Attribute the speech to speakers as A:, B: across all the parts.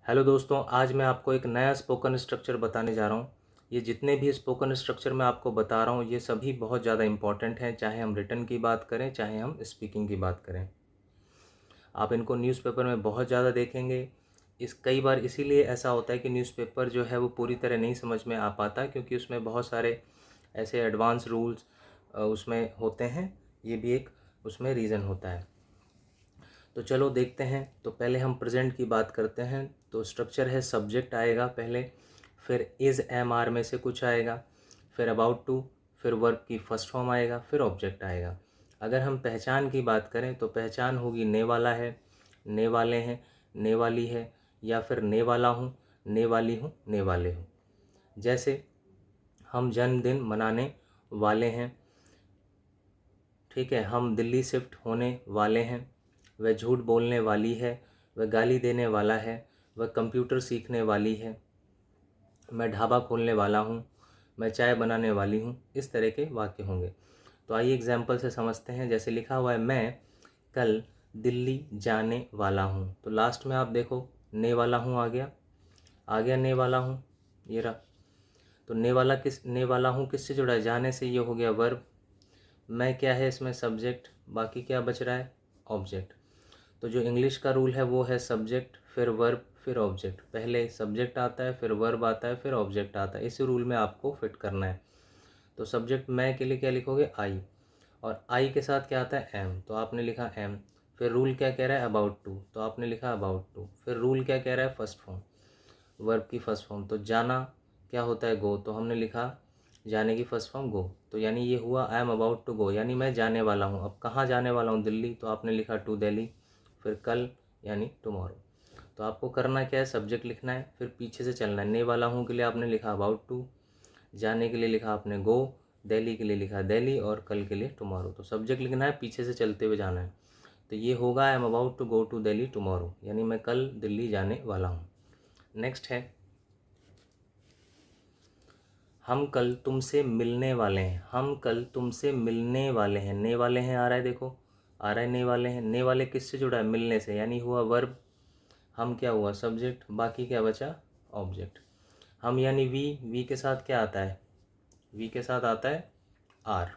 A: Hello दोस्तों, आज मैं आपको एक नया स्पोकन स्ट्रक्चर बताने जा रहा हूँ। ये जितने भी स्पोकन स्ट्रक्चर मैं आपको बता रहा हूँ ये सभी बहुत ज़्यादा इम्पॉर्टेंट हैं, चाहे हम रिटन की बात करें चाहे हम स्पीकिंग की बात करें। आप इनको न्यूज़पेपर में बहुत ज़्यादा देखेंगे। कई बार इसीलिए ऐसा होता है कि न्यूज़पेपर जो है वो पूरी तरह नहीं समझ में आ पाता, क्योंकि उसमें बहुत सारे ऐसे एडवांस रूल्स उसमें होते हैं। ये भी एक उसमें रीज़न होता है। तो चलो देखते हैं। तो पहले हम प्रेजेंट की बात करते हैं। तो स्ट्रक्चर है, सब्जेक्ट आएगा पहले, फिर इज़ एम आर में से कुछ आएगा, फिर अबाउट टू, फिर वर्ब की फर्स्ट फॉर्म आएगा, फिर ऑब्जेक्ट आएगा। अगर हम पहचान की बात करें तो पहचान होगी ने वाला है, ने वाले हैं, ने वाली है, या फिर ने वाला हूँ, ने वाली हूँ, ने वाले हूँ। जैसे हम जन्मदिन मनाने वाले हैं, ठीक है, हम दिल्ली शिफ्ट होने वाले हैं, वह झूठ बोलने वाली है, वह गाली देने वाला है, वह कंप्यूटर सीखने वाली है, मैं ढाबा खोलने वाला हूँ, मैं चाय बनाने वाली हूँ। इस तरह के वाक्य होंगे। तो आइए एग्जाम्पल से समझते हैं। जैसे लिखा हुआ है, मैं कल दिल्ली जाने वाला हूँ। तो लास्ट में आप देखो ने वाला हूँ आ गया ने वाला हूँ, ये रहा। तो ने वाला हूँ किससे जुड़ा है? जाने से। ये हो गया वर्ब। मैं क्या है इसमें? सब्जेक्ट। बाकी क्या बच रहा है? ऑब्जेक्ट। तो जो इंग्लिश का रूल है वो है सब्जेक्ट फिर वर्ब फिर ऑब्जेक्ट। पहले सब्जेक्ट आता है, फिर वर्ब आता है, फिर ऑब्जेक्ट आता है। इसी रूल में आपको फिट करना है। तो सब्जेक्ट मैं के लिए क्या लिखोगे? आई। और आई के साथ क्या आता है? एम। तो आपने लिखा एम। फिर रूल क्या कह रहा है? About to. तो आपने लिखा अबाउट टू। फिर रूल क्या कह रहा है? फर्स्ट फॉर्म, वर्ब की फर्स्ट फॉर्म। तो जाना क्या होता है? गो। तो हमने लिखा जाने की फर्स्ट फॉर्म गो। तो यानी ये हुआ I am about to go, यानी मैं जाने वाला हूँ। अब कहाँ जाने वाला हूँ? दिल्ली। तो आपने लिखा टू दिल्ली। फिर कल यानी टुमारो। तो आपको करना क्या है? सब्जेक्ट लिखना है, फिर पीछे से चलना है। ने वाला हूँ के लिए आपने लिखा अबाउट टू, जाने के लिए लिखा आपने गो, दिल्ली के लिए लिखा दिल्ली, और कल के लिए टुमारो। तो सब्जेक्ट लिखना है, पीछे से चलते हुए जाना है। तो ये होगा I am about to go to Delhi tomorrow, यानी मैं कल दिल्ली जाने वाला हूँ। नेक्स्ट है, हम कल तुमसे मिलने वाले हैं। हम कल तुमसे मिलने वाले हैं। ने वाले हैं आ रहा है, देखो आ रहा है ने वाले हैं। ने वाले किससे जुड़ा है? मिलने से, यानी हुआ वर्ब। हम क्या हुआ? सब्जेक्ट। बाकी क्या बचा? ऑब्जेक्ट। हम यानी वी के साथ क्या आता है? वी के साथ आता है आर।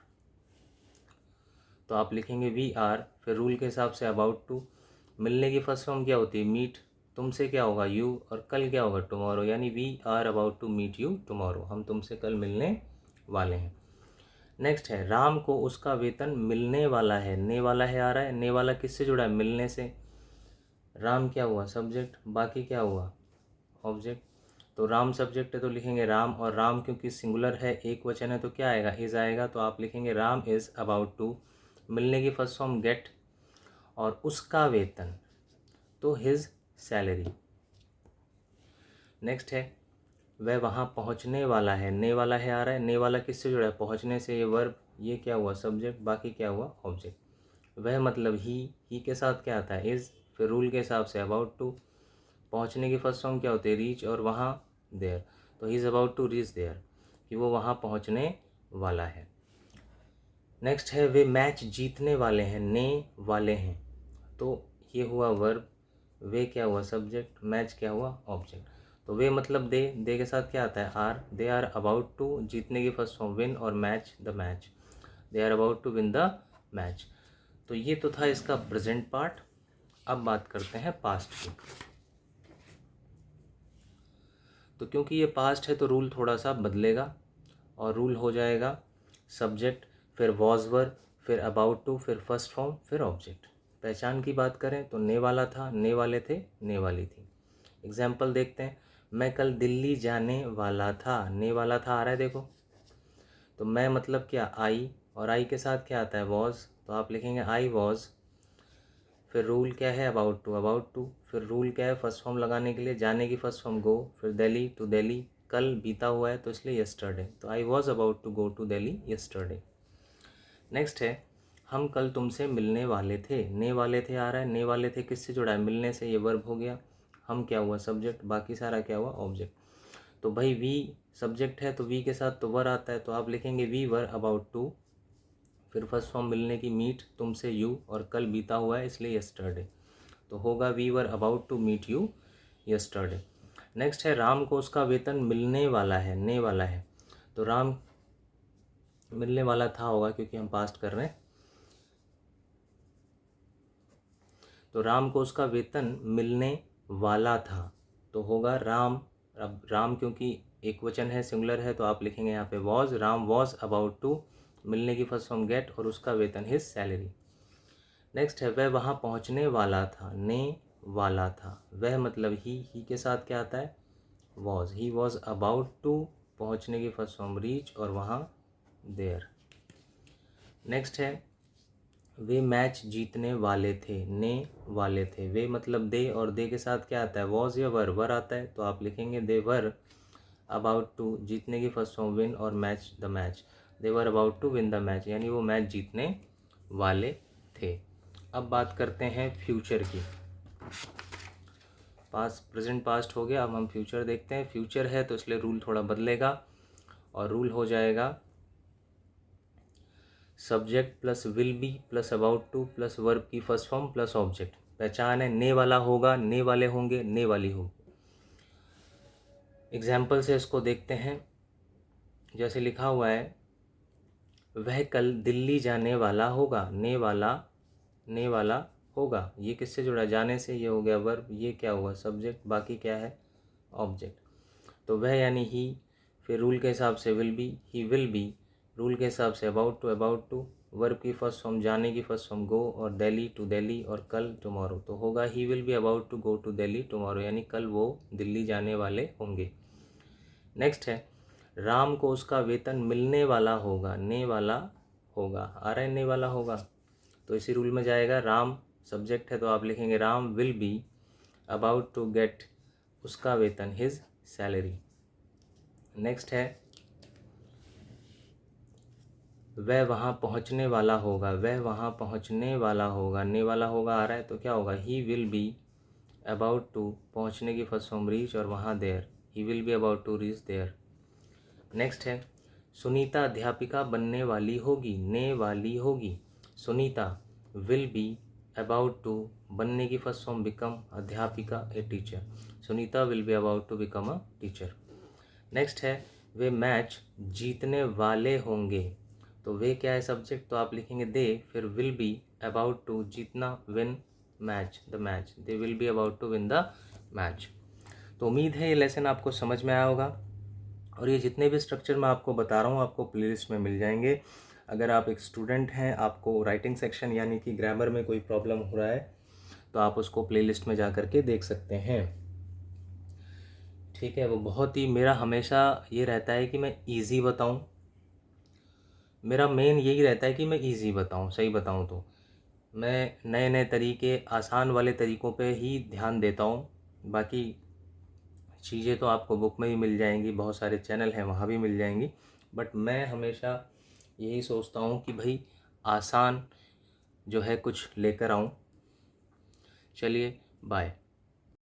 A: तो आप लिखेंगे वी आर। फिर रूल के हिसाब से अबाउट टू। मिलने की फर्स्ट फॉर्म क्या होती है? मीट। तुमसे क्या होगा? यू। और कल क्या होगा? टुमारो। यानी we are about to meet you tomorrow. हम तुमसे कल मिलने वाले हैं। नेक्स्ट है, राम को उसका वेतन मिलने वाला है। ने वाला है आ रहा है। ने वाला किससे जुड़ा है? मिलने से। राम क्या हुआ? सब्जेक्ट। बाकी क्या हुआ? ऑब्जेक्ट। तो राम सब्जेक्ट है तो लिखेंगे राम, और राम क्योंकि सिंगुलर है, एक वचन है, तो क्या आएगा? इज आएगा। तो आप लिखेंगे राम इज अबाउट टू। मिलने की फर्स्ट फॉर्म गेट, और उसका वेतन तो हिज सैलरी। नेक्स्ट है, वह वहाँ पहुँचने वाला है। ने वाला है आ रहा है। ने वाला किससे जुड़ा है? पहुँचने से। ये वर्ब। ये क्या हुआ? सब्जेक्ट। बाकी क्या हुआ? ऑब्जेक्ट। वह मतलब ही के साथ क्या आता है? इज़। फिर रूल के हिसाब से अबाउट टू। पहुँचने की फर्स्ट फॉर्म क्या होती है? रीच, और वहाँ देयर। तो he is about to reach there, कि वो वहाँ पहुँचने वाला है। नेक्स्ट है, वे मैच जीतने वाले हैं। ने वाले हैं, तो ये हुआ वर्ब। वे क्या हुआ? सब्जेक्ट। मैच क्या हुआ? ऑब्जेक्ट। तो वे मतलब दे के साथ क्या आता है? Are. They are about to, जीतने की फर्स्ट फॉर्म विन, और match the match. They are about to win the match. तो ये तो था इसका प्रेजेंट पार्ट। अब बात करते हैं पास्ट की। तो क्योंकि ये पास्ट है तो रूल थोड़ा सा बदलेगा, और रूल हो जाएगा सब्जेक्ट फिर वॉज वर फिर अबाउट टू फिर फर्स्ट फॉर्म फिर ऑब्जेक्ट। पहचान की बात करें तो ने वाला था, ने वाले थे, ने वाली थी। एग्जाम्पल देखते हैं। मैं कल दिल्ली जाने वाला था। ने वाला था आ रहा है, देखो। तो मैं मतलब क्या? आई, और आई के साथ क्या आता है? वॉज। तो आप लिखेंगे आई वॉज। फिर रूल क्या है? About to. अबाउट टू फिर रूल क्या है? फर्स्ट फॉर्म लगाने के लिए जाने की फर्स्ट फॉर्म गो, फिर दिल्ली टू दिल्ली। कल बीता हुआ है तो इसलिए यस्टरडे। तो I was about to go to Delhi yesterday. Next है, हम कल तुमसे मिलने वाले थे। ने वाले थे आ रहा है। ने वाले थे किससे जुड़ा है? मिलने से। ये वर्ब हो गया। हम क्या हुआ? सब्जेक्ट। बाकी सारा क्या हुआ? ऑब्जेक्ट। तो भाई वी सब्जेक्ट है तो वी के साथ तो वर आता है, तो आप लिखेंगे वी वर अबाउट टू। फिर फर्स्ट फॉर्म मिलने की मीट, तुमसे यू, और कल बीता हुआ है इसलिए यस्टरडे। तो होगा we were about to meet you yesterday. Next है राम को उसका वेतन मिलने वाला है, ने वाला है, तो राम मिलने वाला था होगा क्योंकि हम पास्ट कर रहे हैं। तो राम को उसका वेतन मिलने वाला था तो होगा राम। अब राम क्योंकि एक वचन है, सिंगुलर है, तो आप लिखेंगे यहाँ पे was. Ram was about to, मिलने की फर्स्ट फॉर्म गेट, और उसका वेतन हिज सैलरी। नेक्स्ट है वह वहाँ पहुँचने वाला था, ने वाला था। वह मतलब ही के साथ क्या आता है, was. He was about to, पहुँचने की फर्स्ट फॉर्म रीच, और वहाँ देयर। नेक्स्ट है वे मैच जीतने वाले थे, ने वाले थे। वे मतलब दे, और दे के साथ क्या आता है, वॉज या वर आता है, तो आप लिखेंगे दे वर अबाउट टू, जीतने की फर्स्ट फॉर्म विन, और match the match. They were about to win the match, यानी वो मैच जीतने वाले थे। अब बात करते हैं फ्यूचर की। पास्ट प्रेजेंट पास्ट हो गया, अब हम फ्यूचर देखते हैं। फ्यूचर है तो इसलिए रूल थोड़ा बदलेगा, और रूल हो जाएगा subject plus will be plus about two plus verb की फर्स्ट फॉर्म प्लस ऑब्जेक्ट। पहचान है, ने वाला होगा, ने वाले होंगे, ने वाली होगी। एग्जाम्पल से इसको देखते हैं। जैसे लिखा हुआ है वह कल दिल्ली जाने वाला होगा, ने वाला होगा। ये किससे जुड़ा, जाने से, ये हो गया वर्ब, ये क्या हुआ सब्जेक्ट, बाकी क्या है ऑब्जेक्ट। तो वह यानी ही, फिर रूल के हिसाब से will be, he will B, rule के हिसाब से अबाउट टू, वर्ब की फर्स्ट फॉर्म जाने की फर्स्ट फॉर्म गो, और दिल्ली टू दिल्ली, और कल टुमारो। तो होगा he will be about to go to Delhi tomorrow, यानी कल वो दिल्ली जाने वाले होंगे। नेक्स्ट है राम को उसका वेतन मिलने वाला होगा, ने वाला होगा। आ रहा है ने वाला होगा, तो इसी रूल में जाएगा। राम सब्जेक्ट है तो आप लिखेंगे Ram will be about to get उसका वेतन, हिज सैलरी। नेक्स्ट है वह वहाँ पहुँचने वाला होगा, वह वहाँ पहुँचने वाला होगा, ने वाला होगा आ रहा है, तो क्या होगा he will be about to, पहुँचने की फर्स्ट फॉर्म रीच, और वहाँ there, he will be about to reach there. Next है सुनीता अध्यापिका बनने वाली होगी, ने वाली होगी। Sunita will be about to, बनने की फर्स्ट फॉर्म बिकम, अध्यापिका a teacher. Sunita will be about to become a teacher. Next है वे मैच जीतने वाले होंगे, तो वे क्या है सब्जेक्ट, तो आप लिखेंगे दे, फिर विल बी अबाउट टू, जीतना, win match the match, they will be about to win the match. तो उम्मीद है ये लेसन आपको समझ में आया होगा, और ये जितने भी स्ट्रक्चर मैं आपको बता रहा हूँ आपको प्लेलिस्ट में मिल जाएंगे। अगर आप एक स्टूडेंट हैं, आपको राइटिंग सेक्शन यानी कि ग्रामर में कोई प्रॉब्लम हो रहा है, तो आप उसको प्लेलिस्ट में जा कर के देख सकते हैं। ठीक है, वो बहुत ही, मेरा हमेशा ये रहता है कि मैं इजी बताऊं। मेरा मेन यही रहता है कि मैं इजी बताऊं। सही बताऊं तो मैं नए नए तरीके, आसान वाले तरीक़ों पे ही ध्यान देता हूं। बाकी चीज़ें तो आपको बुक में भी मिल जाएंगी, बहुत सारे चैनल हैं वहाँ भी मिल जाएंगी, बट मैं हमेशा यही सोचता हूँ कि भाई आसान जो है कुछ लेकर आऊँ। चलिए बाय।